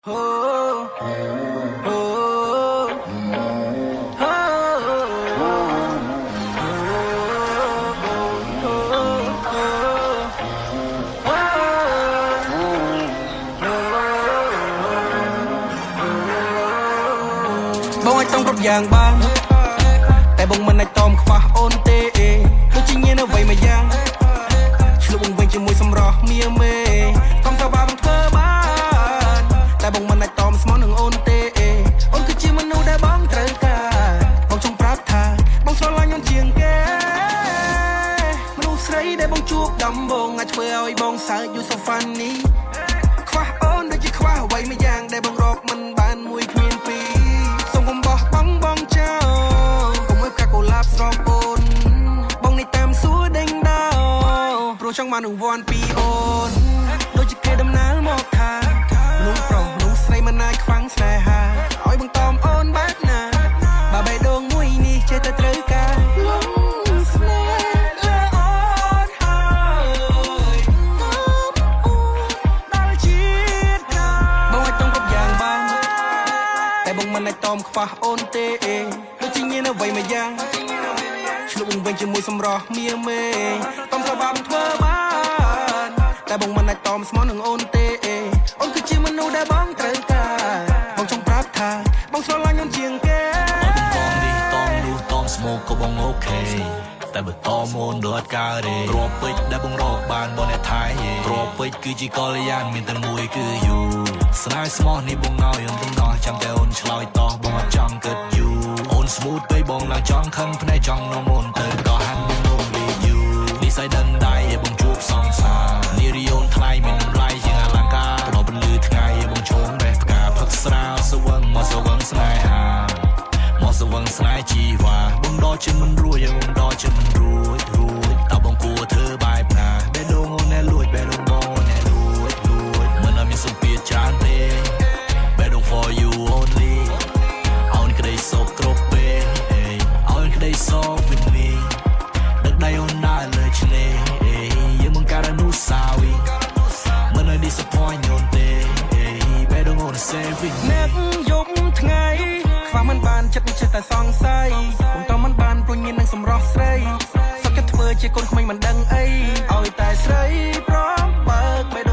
បងអាចต้องគ្រប់យ៉ាងបានតែបងមិនអាចតមខ្វះអូនទេដូចជាញៀនអ្វីមួយយ៉ាងឆ្លុះបងវិញជាមួយសម្រស់មៀមេកុំថាបងធ្វើបានតែបងមិនអាចតមស្មោះនឹងអូនទេអូនគឺជាមនុស្សដែលបងត្រូវការបងចង់ប្រាប់ថាបងស្រឡាញ់អូនជាងគេមនុស្សស្រីដែលបងជួបដំបូងអាចធ្វើឲ្យបងសើច You so funny ខ្វះអូនដូចជាខ្វះអ្វីមួយយ៉ាងដែលបងរកមិនបានមួយគ្មានពីរបងនេះតាមសួរដេញដោព្រោះចង់បាននឹងវ័នពីអូនដូចជាគេដំណើរមកថានោះប្រុសនោះស្រីមិនអាចខ្វាំងស្នេហាឲ្យបងតមអូនបែបណាបើបេះដូងមួយនេះចេះតែត្រូវការលំស្នេហ៍អូនហើយដល់ជាតិកាបងអាចต้องគ្រប់យ៉ាងបានតែបងមិនអាចតមខ្វះអូនទេដូចជាញៀនអ្វីមួយយ៉ាងឆ្លុះវិញជាមួយសម្រស់មៀមេកុំថាបងធ្វើបានតែបងមិនអាចតមស្មោះនឹងអូនទេអូនគឺជាមនុស្សដែលបងត្រូវការបងចង់ប្រាប់ថាបងស្រឡាញ់អូនជាងគេបងនេះតមនោះតមស្មោកក៏បងអូខេតែបើតមអូនដូចអត់កើតទេគ្រាប់ពេជ្រដែលបងរកបានបងអ្នកថៃគ្រាប់ពេជ្រគឺជាកល្យានមានតែមួយគឺយូស្នេហ៍ស្មោះនេះបងឲ្យអូនទាំងដោះចាំតែអូនឆ្លើយតោះបងអត់ចង់គិតយូអូនស្មូតពេកបងឡើងចង់ខឹងភ្នែកចង់នំអូនទៅក៏ហាន់បងនោះលេយូនិស័យដឹងដៃឲ្យបងជួបសង្សារនារីអូនថ្លៃមានតម្លៃជាងអលង្ការដល់ពន្លឺថ្ងៃឲ្យបងឈោងបេះផ្កាផឹកស្រាវសវឹងមកសវឹងស្នេហាមកសវឹងស្នេហ៍ជីវ៉ាបងដកជិនមិនរួចឲ្យបងដកជិនមិនរួចតើបងគួរធ្វើបែបណាបេះដូងអូនណែលួចបេះដូងបងណែលួចមិនឲ្យមានសម្ពាធច្រើនទេបេះដូង for you only អូនក្តីសោកគ្រប់ពេលអូនក្តីសោកវិញនេះដឹកដៃអូនដើរលើឆ្នេរយើងបង្កើតអនុស្សាវរីយ៍មិនឲ្យ disappoint អូនទេបេះដូងអូន saving អ្នកយប់ថ្ងៃខ្វះមិនបានចិត្តចេះតែសង្ស័យខ្ញុំតមិនបានព្រោះញៀននឹងសម្រស់ស្រីសុខចិត្តធ្វើជាកូនក្មេងមិនដឹងអីឲ្យតែស្រីព្រមបើកបេះ